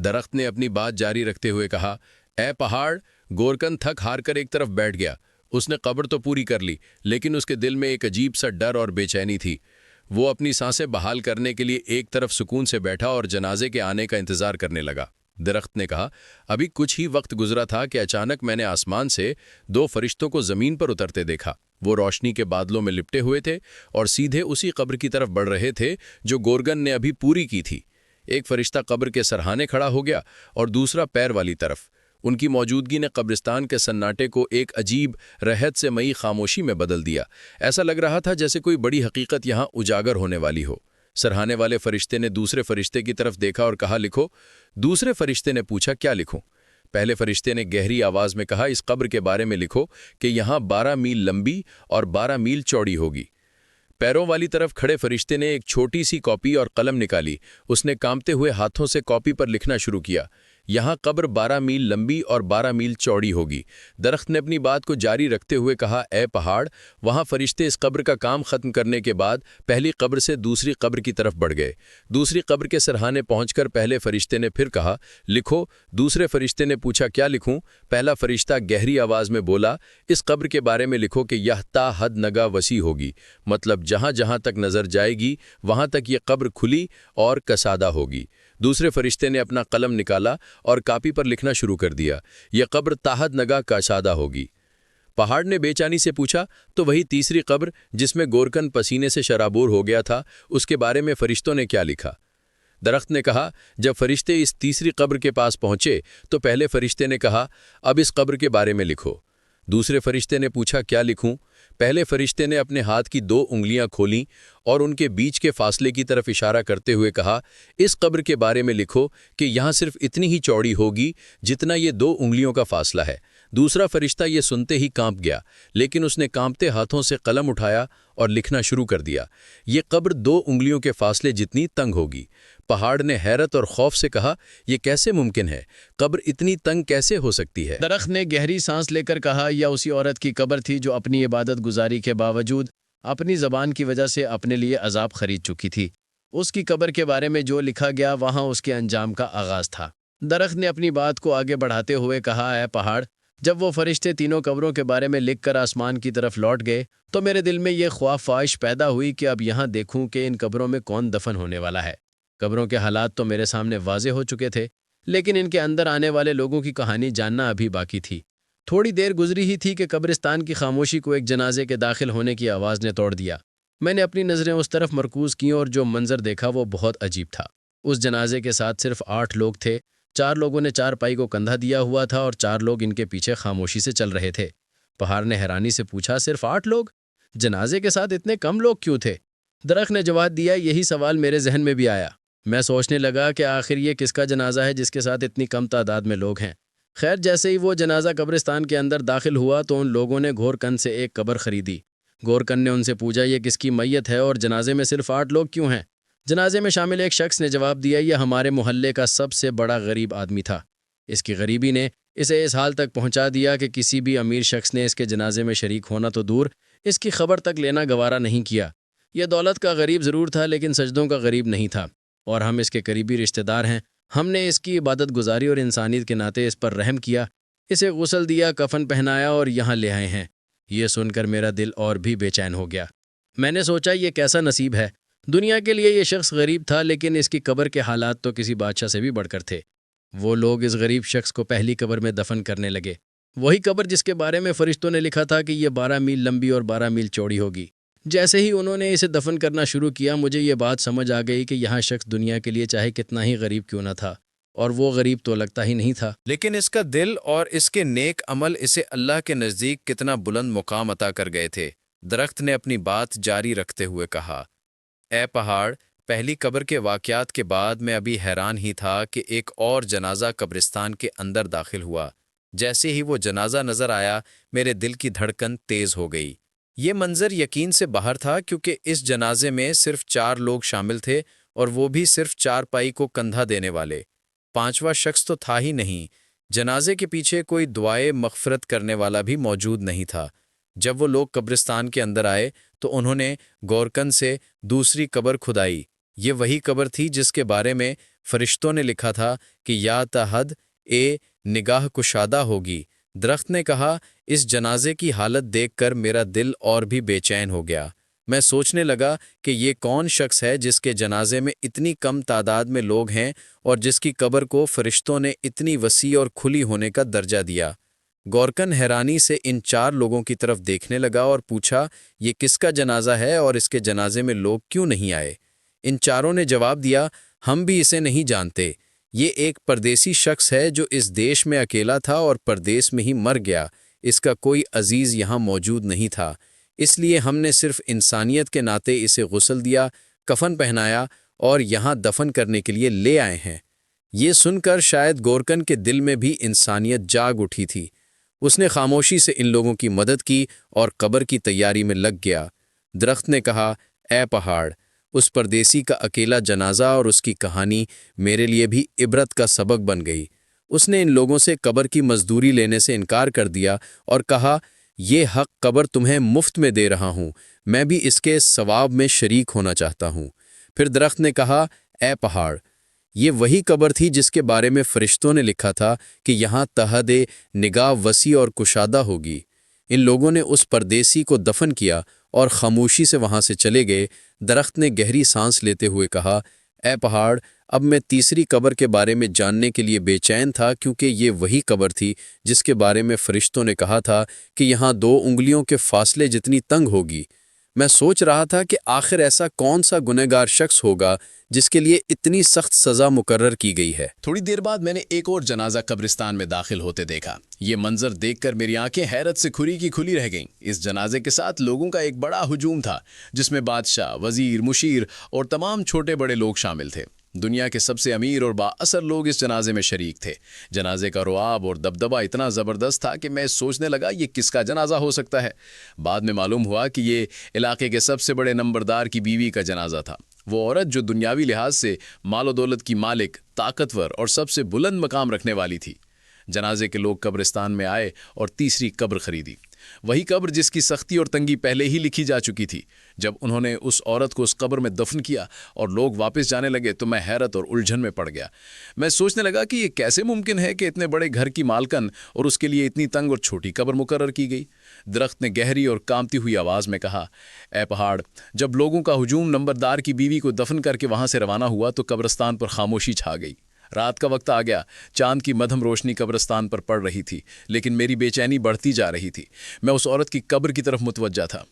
درخت نے اپنی بات جاری رکھتے ہوئے کہا، اے پہاڑ! گورکن تھک ہار کر ایک طرف بیٹھ گیا۔ اس نے قبر تو پوری کر لی، لیکن اس کے دل میں ایک عجیب سا ڈر اور بے چینی تھی۔ وہ اپنی سانسیں بحال کرنے کے لیے ایک طرف سکون سے بیٹھا اور جنازے کے آنے کا انتظار کرنے لگا۔ درخت نے کہا، ابھی کچھ ہی وقت گزرا تھا کہ اچانک میں نے آسمان سے 2 فرشتوں کو زمین پر اترتے دیکھا۔ وہ روشنی کے بادلوں میں لپٹے ہوئے تھے اور سیدھے اسی قبر کی طرف بڑھ رہے تھے جو گورگن نے ابھی پوری کی تھی۔ ایک فرشتہ قبر کے سرہانے کھڑا ہو گیا اور دوسرا پیر والی طرف۔ ان کی موجودگی نے قبرستان کے سناٹے کو ایک عجیب رہت سے مئی خاموشی میں بدل دیا۔ ایسا لگ رہا تھا جیسے کوئی بڑی حقیقت یہاں اجاگر ہونے والی ہو۔ سرہانے والے فرشتے نے دوسرے فرشتے کی طرف دیکھا اور کہا، لکھو۔ دوسرے فرشتے نے پوچھا، کیا لکھوں؟ پہلے فرشتے نے گہری آواز میں کہا، اس قبر کے بارے میں لکھو کہ یہاں 12 میل لمبی اور 12 میل چوڑی ہوگی۔ پیروں والی طرف کھڑے فرشتے نے ایک چھوٹی سی کاپی اور قلم نکالی۔ اس نے کانپتے ہوئے ہاتھوں سے کاپی پر لکھنا شروع کیا، یہاں قبر 12 میل لمبی اور 12 میل چوڑی ہوگی۔ درخت نے اپنی بات کو جاری رکھتے ہوئے کہا، اے پہاڑ! وہاں فرشتے اس قبر کا کام ختم کرنے کے بعد پہلی قبر سے دوسری قبر کی طرف بڑھ گئے۔ دوسری قبر کے سرہانے پہنچ کر پہلے فرشتے نے پھر کہا، لکھو۔ دوسرے فرشتے نے پوچھا، کیا لکھوں؟ پہلا فرشتہ گہری آواز میں بولا، اس قبر کے بارے میں لکھو کہ یہ تا حد نگاہ وسیع ہوگی، مطلب جہاں جہاں تک نظر جائے گی وہاں تک یہ قبر کھلی اور کسادہ ہوگی۔ دوسرے فرشتے نے اپنا قلم نکالا اور کاپی پر لکھنا شروع کر دیا، یہ قبر تاحد نگاہ کشادہ ہوگی۔ پہاڑ نے بے چینی سے پوچھا، تو وہی تیسری قبر جس میں گورکن پسینے سے شرابور ہو گیا تھا، اس کے بارے میں فرشتوں نے کیا لکھا؟ درخت نے کہا، جب فرشتے اس تیسری قبر کے پاس پہنچے تو پہلے فرشتے نے کہا، اب اس قبر کے بارے میں لکھو۔ دوسرے فرشتے نے پوچھا، کیا لکھوں؟ پہلے فرشتے نے اپنے ہاتھ کی 2 انگلیاں کھولیں اور ان کے بیچ کے فاصلے کی طرف اشارہ کرتے ہوئے کہا، اس قبر کے بارے میں لکھو کہ یہاں صرف اتنی ہی چوڑی ہوگی جتنا یہ 2 انگلیوں کا فاصلہ ہے۔ دوسرا فرشتہ یہ سنتے ہی کانپ گیا، لیکن اس نے کانپتے ہاتھوں سے قلم اٹھایا اور لکھنا شروع کر دیا، یہ قبر 2 انگلیوں کے فاصلے جتنی تنگ ہوگی۔ پہاڑ نے حیرت اور خوف سے کہا، یہ کیسے ممکن ہے؟ قبر اتنی تنگ کیسے ہو سکتی ہے؟ درخت نے گہری سانس لے کر کہا، یہ اسی عورت کی قبر تھی جو اپنی عبادت گزاری کے باوجود اپنی زبان کی وجہ سے اپنے لیے عذاب خرید چکی تھی۔ اس کی قبر کے بارے میں جو لکھا گیا وہاں اس کے انجام کا آغاز تھا۔ درخت نے اپنی بات کو آگے بڑھاتے ہوئے کہا، اے پہاڑ! جب وہ فرشتے تینوں قبروں کے بارے میں لکھ کر آسمان کی طرف لوٹ گئے تو میرے دل میں یہ خواہش پیدا ہوئی کہ اب یہاں دیکھوں کہ ان قبروں میں کون دفن ہونے والا ہے۔ قبروں کے حالات تو میرے سامنے واضح ہو چکے تھے، لیکن ان کے اندر آنے والے لوگوں کی کہانی جاننا ابھی باقی تھی۔ تھوڑی دیر گزری ہی تھی کہ قبرستان کی خاموشی کو ایک جنازے کے داخل ہونے کی آواز نے توڑ دیا۔ میں نے اپنی نظریں اس طرف مرکوز کیں اور جو منظر دیکھا وہ بہت عجیب تھا۔ اس جنازے کے ساتھ صرف 8 لوگ تھے۔ 4 لوگوں نے چارپائی کو کندھا دیا ہوا تھا اور 4 لوگ ان کے پیچھے خاموشی سے چل رہے تھے۔ پہاڑ نے حیرانی سے پوچھا، صرف 8 لوگ؟ جنازے کے ساتھ اتنے کم لوگ کیوں تھے؟ درخت نے جواب دیا، یہی سوال میرے ذہن میں بھی آیا۔ میں سوچنے لگا کہ آخر یہ کس کا جنازہ ہے جس کے ساتھ اتنی کم تعداد میں لوگ ہیں۔ خیر، جیسے ہی وہ جنازہ قبرستان کے اندر داخل ہوا تو ان لوگوں نے گورکن سے ایک قبر خریدی۔ گورکن نے ان سے پوچھا، یہ کس کی میت ہے اور جنازے میں صرف 8 لوگ کیوں ہیں؟ جنازے میں شامل ایک شخص نے جواب دیا، یہ ہمارے محلے کا سب سے بڑا غریب آدمی تھا۔ اس کی غریبی نے اسے اس حال تک پہنچا دیا کہ کسی بھی امیر شخص نے اس کے جنازے میں شریک ہونا تو دور، اس کی خبر تک لینا گوارا نہیں کیا۔ یہ دولت کا غریب ضرور تھا لیکن سجدوں کا غریب نہیں تھا، اور ہم اس کے قریبی رشتہ دار ہیں۔ ہم نے اس کی عبادت گزاری اور انسانیت کے ناطے اس پر رحم کیا، اسے غسل دیا، کفن پہنایا اور یہاں لے آئے ہیں۔ یہ سن کر میرا دل اور بھی بے چین ہو گیا۔ میں نے سوچا، یہ کیسا نصیب ہے۔ دنیا کے لیے یہ شخص غریب تھا لیکن اس کی قبر کے حالات تو کسی بادشاہ سے بھی بڑھ کر تھے۔ وہ لوگ اس غریب شخص کو پہلی قبر میں دفن کرنے لگے، وہی قبر جس کے بارے میں فرشتوں نے لکھا تھا کہ یہ 12 میل لمبی اور 12 میل چوڑی ہوگی۔ جیسے ہی انہوں نے اسے دفن کرنا شروع کیا، مجھے یہ بات سمجھ آ گئی کہ یہاں شخص دنیا کے لیے چاہے کتنا ہی غریب کیوں نہ تھا، اور وہ غریب تو لگتا ہی نہیں تھا، لیکن اس کا دل اور اس کے نیک عمل اسے اللہ کے نزدیک کتنا بلند مقام عطا کر گئے تھے۔ درخت نے اپنی بات جاری رکھتے ہوئے کہا، اے پہاڑ! پہلی قبر کے واقعات کے بعد میں ابھی حیران ہی تھا کہ ایک اور جنازہ قبرستان کے اندر داخل ہوا۔ جیسے ہی وہ جنازہ نظر آیا، میرے دل کی دھڑکن تیز ہو گئی۔ یہ منظر یقین سے باہر تھا کیونکہ اس جنازے میں صرف 4 لوگ شامل تھے، اور وہ بھی صرف چارپائی کو کندھا دینے والے۔ 5واں شخص تو تھا ہی نہیں۔ جنازے کے پیچھے کوئی دعائے مغفرت کرنے والا بھی موجود نہیں تھا۔ جب وہ لوگ قبرستان کے اندر آئے تو انہوں نے گورکن سے دوسری قبر کھدائی۔ یہ وہی قبر تھی جس کے بارے میں فرشتوں نے لکھا تھا کہ یا تحد اے نگاہ کشادہ ہوگی۔ درخت نے کہا، اس جنازے کی حالت دیکھ کر میرا دل اور بھی بے چین ہو گیا۔ میں سوچنے لگا کہ یہ کون شخص ہے جس کے جنازے میں اتنی کم تعداد میں لوگ ہیں اور جس کی قبر کو فرشتوں نے اتنی وسیع اور کھلی ہونے کا درجہ دیا۔ گورکن حیرانی سے ان 4 لوگوں کی طرف دیکھنے لگا اور پوچھا، یہ کس کا جنازہ ہے اور اس کے جنازے میں لوگ کیوں نہیں آئے؟ ان چاروں نے جواب دیا، ہم بھی اسے نہیں جانتے۔ یہ ایک پردیسی شخص ہے جو اس دیش میں اکیلا تھا اور پردیس میں ہی مر گیا۔ اس کا کوئی عزیز یہاں موجود نہیں تھا، اس لیے ہم نے صرف انسانیت کے ناطے اسے غسل دیا، کفن پہنایا اور یہاں دفن کرنے کے لیے لے آئے ہیں۔ یہ سن کر شاید گورکن کے دل میں بھی انسانیت جاگ اٹھی تھی۔ اس نے خاموشی سے ان لوگوں کی مدد کی اور قبر کی تیاری میں لگ گیا۔ درخت نے کہا، اے پہاڑ، اس پردیسی کا اکیلا جنازہ اور اس کی کہانی میرے لیے بھی عبرت کا سبق بن گئی۔ اس نے ان لوگوں سے قبر کی مزدوری لینے سے انکار کر دیا اور کہا، یہ حق قبر تمہیں مفت میں دے رہا ہوں، میں بھی اس کے ثواب میں شریک ہونا چاہتا ہوں۔ پھر درخت نے کہا، اے پہاڑ، یہ وہی قبر تھی جس کے بارے میں فرشتوں نے لکھا تھا کہ یہاں تحد نگاہ وسیع اور کشادہ ہوگی۔ ان لوگوں نے اس پردیسی کو دفن کیا اور خاموشی سے وہاں سے چلے گئے۔ درخت نے گہری سانس لیتے ہوئے کہا، اے پہاڑ، اب میں تیسری قبر کے بارے میں جاننے کے لیے بے چین تھا، کیونکہ یہ وہی قبر تھی جس کے بارے میں فرشتوں نے کہا تھا کہ یہاں 2 انگلیوں کے فاصلے جتنی تنگ ہوگی۔ میں سوچ رہا تھا کہ آخر ایسا کون سا گنہگار شخص ہوگا جس کے لیے اتنی سخت سزا مقرر کی گئی ہے۔ تھوڑی دیر بعد میں نے ایک اور جنازہ قبرستان میں داخل ہوتے دیکھا۔ یہ منظر دیکھ کر میری آنکھیں حیرت سے کھلی کی کھلی رہ گئیں۔ اس جنازے کے ساتھ لوگوں کا ایک بڑا ہجوم تھا، جس میں بادشاہ، وزیر، مشیر اور تمام چھوٹے بڑے لوگ شامل تھے۔ دنیا کے سب سے امیر اور با اثر لوگ اس جنازے میں شریک تھے۔ جنازے کا رعب اور دبدبہ اتنا زبردست تھا کہ میں سوچنے لگا یہ کس کا جنازہ ہو سکتا ہے۔ بعد میں معلوم ہوا کہ یہ علاقے کے سب سے بڑے نمبردار کی بیوی کا جنازہ تھا۔ وہ عورت جو دنیاوی لحاظ سے مال و دولت کی مالک، طاقتور اور سب سے بلند مقام رکھنے والی تھی۔ جنازے کے لوگ قبرستان میں آئے اور تیسری قبر خریدی، وہی قبر جس کی سختی اور تنگی پہلے ہی لکھی جا چکی تھی۔ جب انہوں نے اس عورت کو اس قبر میں دفن کیا اور لوگ واپس جانے لگے تو میں حیرت اور الجھن میں پڑ گیا۔ میں سوچنے لگا کہ یہ کیسے ممکن ہے کہ اتنے بڑے گھر کی مالکن اور اس کے لیے اتنی تنگ اور چھوٹی قبر مقرر کی گئی۔ درخت نے گہری اور کانپتی ہوئی آواز میں کہا، اے پہاڑ، جب لوگوں کا ہجوم نمبردار کی بیوی کو دفن کر کے وہاں سے روانہ ہوا تو قبرستان پر خاموشی چھا گئی۔ رات کا وقت آ گیا، چاند کی مدھم روشنی قبرستان پر پڑ رہی تھی، لیکن میری بے چینی بڑھتی جا رہی تھی۔ میں اس عورت کی قبر کی طرف متوجہ تھا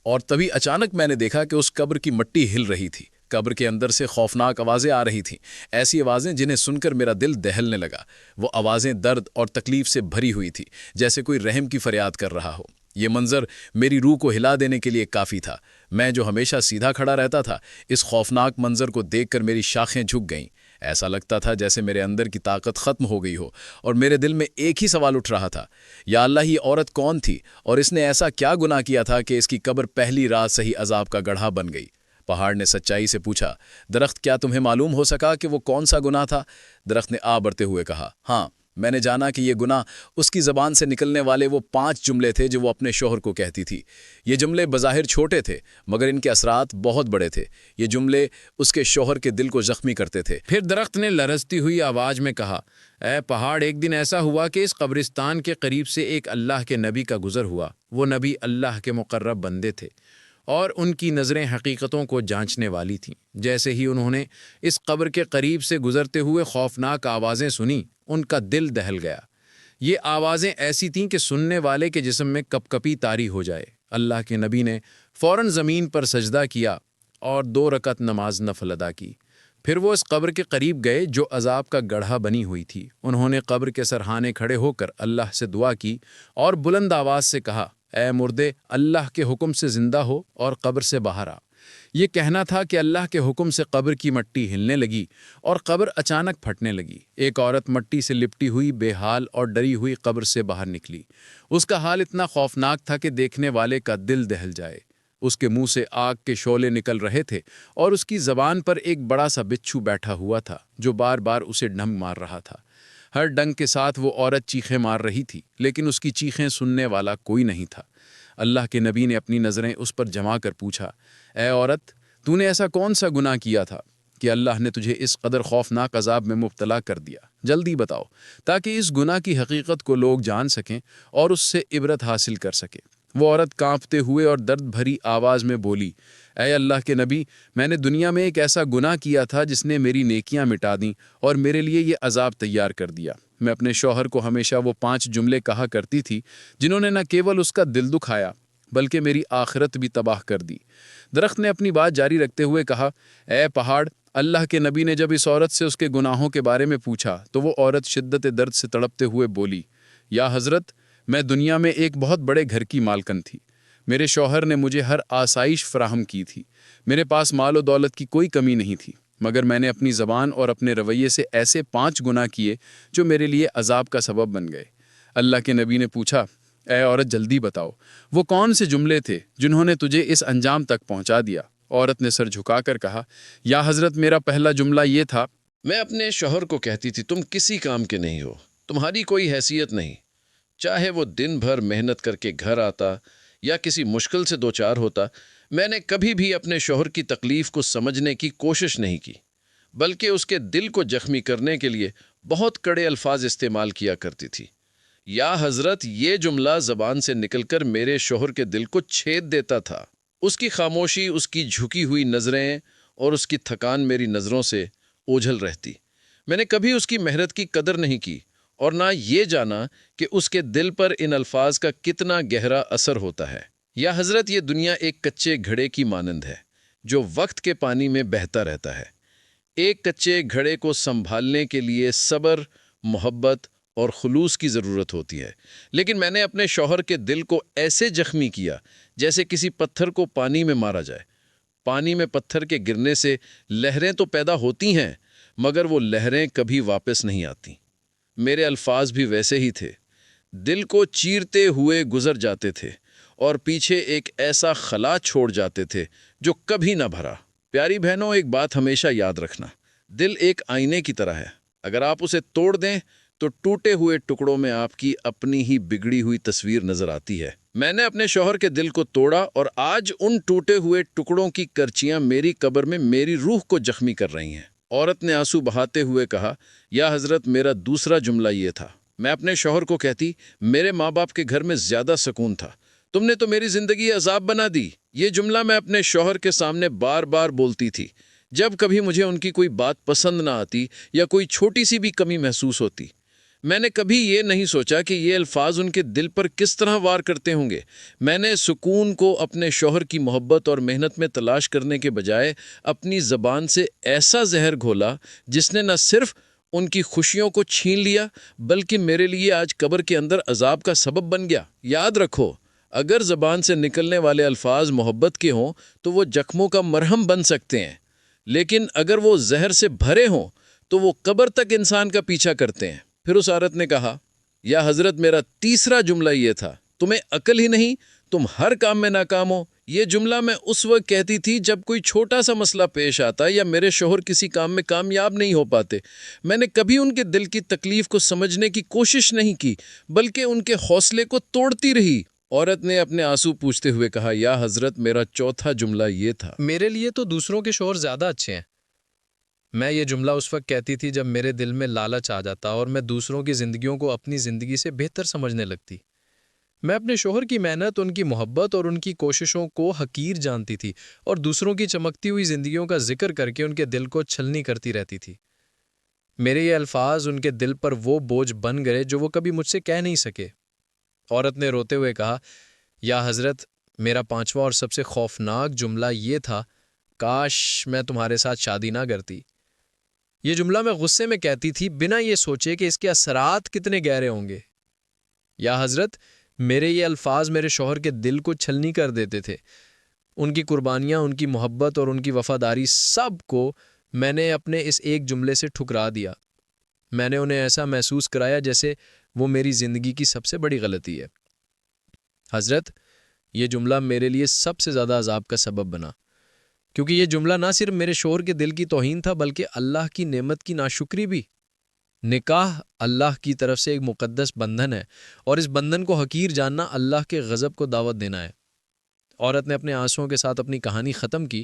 اور تبھی اچانک میں نے دیکھا کہ اس قبر کی مٹی ہل رہی تھی۔ قبر کے اندر سے خوفناک آوازیں آ رہی تھیں، ایسی آوازیں جنہیں سن کر میرا دل دہلنے لگا۔ وہ آوازیں درد اور تکلیف سے بھری ہوئی تھی، جیسے کوئی رحم کی فریاد کر رہا ہو۔ یہ منظر میری روح کو ہلا دینے کے لیے کافی تھا۔ میں جو ہمیشہ سیدھا کھڑا رہتا تھا، اس خوفناک منظر کو دیکھ کر میری شاخیں جھک گئیں۔ ایسا لگتا تھا جیسے میرے اندر کی طاقت ختم ہو گئی ہو اور میرے دل میں ایک ہی سوال اٹھ رہا تھا، یا اللہ، یہ عورت کون تھی اور اس نے ایسا کیا گناہ کیا تھا کہ اس کی قبر پہلی رات سے ہی عذاب کا گڑھا بن گئی؟ پہاڑ نے سچائی سے پوچھا، درخت، کیا تمہیں معلوم ہو سکا کہ وہ کون سا گناہ تھا؟ درخت نے آ بڑھتے ہوئے کہا، ہاں، میں نے جانا کہ یہ گناہ اس کی زبان سے نکلنے والے وہ 5 جملے تھے جو وہ اپنے شوہر کو کہتی تھی۔ یہ جملے بظاہر چھوٹے تھے مگر ان کے اثرات بہت بڑے تھے۔ یہ جملے اس کے شوہر کے دل کو زخمی کرتے تھے۔ پھر درخت نے لرزتی ہوئی آواز میں کہا، اے پہاڑ، ایک دن ایسا ہوا کہ اس قبرستان کے قریب سے ایک اللہ کے نبی کا گزر ہوا۔ وہ نبی اللہ کے مقرب بندے تھے اور ان کی نظریں حقیقتوں کو جانچنے والی تھیں۔ جیسے ہی انہوں نے اس قبر کے قریب سے گزرتے ہوئے خوفناک آوازیں سنیں، ان کا دل دہل گیا۔ یہ آوازیں ایسی تھیں کہ سننے والے کے جسم میں کپ کپی طاری ہو جائے۔ اللہ کے نبی نے فوراً زمین پر سجدہ کیا اور 2 رکعت نماز نفل ادا کی۔ پھر وہ اس قبر کے قریب گئے جو عذاب کا گڑھا بنی ہوئی تھی۔ انہوں نے قبر کے سرہانے کھڑے ہو کر اللہ سے دعا کی اور بلند آواز سے کہا، اے مردے، اللہ کے حکم سے زندہ ہو اور قبر سے باہر آ۔ یہ کہنا تھا کہ اللہ کے حکم سے قبر کی مٹی ہلنے لگی اور قبر اچانک پھٹنے لگی۔ ایک عورت مٹی سے لپٹی ہوئی، بے حال اور ڈری ہوئی قبر سے باہر نکلی۔ اس کا حال اتنا خوفناک تھا کہ دیکھنے والے کا دل دہل جائے۔ اس کے منہ سے آگ کے شعلے نکل رہے تھے اور اس کی زبان پر ایک بڑا سا بچھو بیٹھا ہوا تھا جو بار بار اسے ڈنگ مار رہا تھا۔ ہر ڈنگ کے ساتھ وہ عورت چیخیں مار رہی تھی، لیکن اس کی چیخیں سننے والا کوئی نہیں تھا۔ اللہ کے نبی نے اپنی نظریں اس پر جما کر پوچھا، اے عورت، تو نے ایسا کون سا گناہ کیا تھا؟ کہ اللہ نے تجھے اس قدر خوفناک عذاب میں مبتلا کر دیا؟ جلدی بتاؤ تاکہ اس گناہ کی حقیقت کو لوگ جان سکیں اور اس سے عبرت حاصل کر سکیں۔ وہ عورت کانپتے ہوئے اور درد بھری آواز میں بولی، اے اللہ کے نبی، میں نے دنیا میں ایک ایسا گناہ کیا تھا جس نے میری نیکیاں مٹا دیں اور میرے لیے یہ عذاب تیار کر دیا۔ میں اپنے شوہر کو ہمیشہ وہ 5 جملے کہا کرتی تھی جنہوں نے نہ کیول اس کا دل دکھایا بلکہ میری آخرت بھی تباہ کر دی۔ درخت نے اپنی بات جاری رکھتے ہوئے کہا، اے پہاڑ، اللہ کے نبی نے جب اس عورت سے اس کے گناہوں کے بارے میں پوچھا تو وہ عورت شدت درد سے تڑپتے ہوئے بولی، یا حضرت، میں دنیا میں ایک بہت بڑے گھر کی مالکن تھی۔ میرے شوہر نے مجھے ہر آسائش فراہم کی تھی۔ میرے پاس مال و دولت کی کوئی کمی نہیں تھی، مگر میں نے اپنی زبان اور اپنے رویے سے ایسے 5 گناہ کیے جو میرے لیے عذاب کا سبب بن گئے۔ اللہ کے نبی نے پوچھا، اے عورت، جلدی بتاؤ وہ کون سے جملے تھے جنہوں نے تجھے اس انجام تک پہنچا دیا؟ عورت نے سر جھکا کر کہا، یا حضرت، میرا پہلا جملہ یہ تھا، میں اپنے شوہر کو کہتی تھی تم کسی کام کے نہیں ہو، تمہاری کوئی حیثیت نہیں۔ چاہے وہ دن بھر محنت کر کے گھر آتا یا کسی مشکل سے دوچار ہوتا، میں نے کبھی بھی اپنے شوہر کی تکلیف کو سمجھنے کی کوشش نہیں کی، بلکہ اس کے دل کو زخمی کرنے کے لیے بہت کڑے الفاظ استعمال کیا کرتی تھی۔ یا حضرت، یہ جملہ زبان سے نکل کر میرے شوہر کے دل کو چھید دیتا تھا۔ اس کی خاموشی، اس کی جھکی ہوئی نظریں اور اس کی تھکان میری نظروں سے اوجھل رہتی۔ میں نے کبھی اس کی محنت کی قدر نہیں کی اور نہ یہ جانا کہ اس کے دل پر ان الفاظ کا کتنا گہرا اثر ہوتا ہے۔ یا حضرت، یہ دنیا ایک کچے گھڑے کی مانند ہے جو وقت کے پانی میں بہتا رہتا ہے۔ ایک کچے گھڑے کو سنبھالنے کے لیے صبر، محبت اور خلوص کی ضرورت ہوتی ہے، لیکن میں نے اپنے شوہر کے دل کو ایسے زخمی کیا جیسے کسی پتھر کو پانی میں مارا جائے۔ پانی میں پتھر کے گرنے سے لہریں تو پیدا ہوتی ہیں، مگر وہ لہریں کبھی واپس نہیں آتی۔ میرے الفاظ بھی ویسے ہی تھے، دل کو چیرتے ہوئے گزر جاتے تھے اور پیچھے ایک ایسا خلا چھوڑ جاتے تھے جو کبھی نہ بھرا۔ پیاری بہنوں، ایک بات ہمیشہ یاد رکھنا، دل ایک آئینے کی طرح ہے۔ اگر آپ اسے توڑ دیں تو ٹوٹے ہوئے ٹکڑوں میں آپ کی اپنی ہی بگڑی ہوئی تصویر نظر آتی ہے۔ میں نے اپنے شوہر کے دل کو توڑا اور آج ان ٹوٹے ہوئے ٹکڑوں کی کرچیاں میری قبر میں میری روح کو زخمی کر رہی ہیں۔ عورت نے آنسو بہاتے ہوئے کہا، یا حضرت، میرا دوسرا جملہ یہ تھا، میں اپنے شوہر کو کہتی، میرے ماں باپ کے گھر میں زیادہ سکون تھا، تم نے تو میری زندگی عذاب بنا دی۔ یہ جملہ میں اپنے شوہر کے سامنے بار بار بولتی تھی جب کبھی مجھے ان کی کوئی بات پسند نہ آتی یا کوئی چھوٹی سی بھی کمی محسوس ہوتی۔ میں نے کبھی یہ نہیں سوچا کہ یہ الفاظ ان کے دل پر کس طرح وار کرتے ہوں گے۔ میں نے سکون کو اپنے شوہر کی محبت اور محنت میں تلاش کرنے کے بجائے اپنی زبان سے ایسا زہر گھولا جس نے نہ صرف ان کی خوشیوں کو چھین لیا بلکہ میرے لیے آج قبر کے اندر عذاب کا سبب بن گیا۔ یاد رکھو، اگر زبان سے نکلنے والے الفاظ محبت کے ہوں تو وہ زخموں کا مرہم بن سکتے ہیں، لیکن اگر وہ زہر سے بھرے ہوں تو وہ قبر تک انسان کا پیچھا کرتے ہیں۔ پھر اس عورت نے کہا، یا حضرت، میرا تیسرا جملہ یہ تھا، تمہیں عقل ہی نہیں، تم ہر کام میں ناکام ہو۔ یہ جملہ میں اس وقت کہتی تھی جب کوئی چھوٹا سا مسئلہ پیش آتا یا میرے شوہر کسی کام میں کامیاب نہیں ہو پاتے۔ میں نے کبھی ان کے دل کی تکلیف کو سمجھنے کی کوشش نہیں کی بلکہ ان کے حوصلے کو توڑتی رہی۔ عورت نے اپنے آنسو پوچھتے ہوئے کہا، یا حضرت، میرا چوتھا جملہ یہ تھا، میرے لیے تو دوسروں کے شوہر زیادہ اچھے ہیں۔ میں یہ جملہ اس وقت کہتی تھی جب میرے دل میں لالچ آ جاتا اور میں دوسروں کی زندگیوں کو اپنی زندگی سے بہتر سمجھنے لگتی۔ میں اپنے شوہر کی محنت، ان کی محبت اور ان کی کوششوں کو حقیر جانتی تھی اور دوسروں کی چمکتی ہوئی زندگیوں کا ذکر کر کے ان کے دل کو چھلنی کرتی رہتی تھی۔ میرے یہ الفاظ ان کے دل پر وہ بوجھ بن گئے جو وہ کبھی مجھ سے کہہ نہیں سکے۔ عورت نے روتے ہوئے کہا، یا حضرت، میرا 5واں اور سب سے خوفناک جملہ یہ تھا، کاش میں تمہارے ساتھ شادی نہ کرتی۔ یہ جملہ میں غصے میں کہتی تھی بنا یہ سوچے کہ اس کے اثرات کتنے گہرے ہوں گے۔ یا حضرت، میرے یہ الفاظ میرے شوہر کے دل کو چھلنی کر دیتے تھے۔ ان کی قربانیاں، ان کی محبت اور ان کی وفاداری، سب کو میں نے اپنے اس ایک جملے سے ٹھکرا دیا۔ میں نے انہیں ایسا محسوس کرایا جیسے وہ میری زندگی کی سب سے بڑی غلطی ہے۔ حضرت، یہ جملہ میرے لیے سب سے زیادہ عذاب کا سبب بنا، کیونکہ یہ جملہ نہ صرف میرے شوہر کے دل کی توہین تھا بلکہ اللہ کی نعمت کی ناشکری بھی۔ نکاح اللہ کی طرف سے ایک مقدس بندھن ہے اور اس بندھن کو حقیر جاننا اللہ کے غضب کو دعوت دینا ہے۔ عورت نے اپنے آنسوؤں کے ساتھ اپنی کہانی ختم کی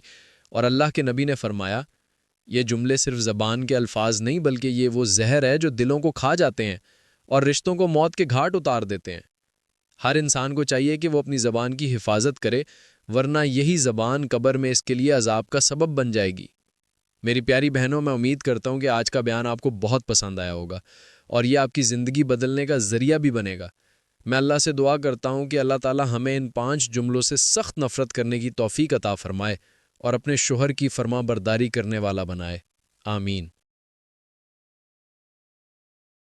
اور اللہ کے نبی نے فرمایا، یہ جملے صرف زبان کے الفاظ نہیں بلکہ یہ وہ زہر ہے جو دلوں کو کھا جاتے ہیں اور رشتوں کو موت کے گھاٹ اتار دیتے ہیں۔ ہر انسان کو چاہیے کہ وہ اپنی زبان کی حفاظت کرے، ورنہ یہی زبان قبر میں اس کے لیے عذاب کا سبب بن جائے گی۔ میری پیاری بہنوں، میں امید کرتا ہوں کہ آج کا بیان آپ کو بہت پسند آیا ہوگا اور یہ آپ کی زندگی بدلنے کا ذریعہ بھی بنے گا۔ میں اللہ سے دعا کرتا ہوں کہ اللہ تعالی ہمیں ان 5 جملوں سے سخت نفرت کرنے کی توفیق عطا فرمائے اور اپنے شوہر کی فرما برداری کرنے والا بنائے۔ آمین۔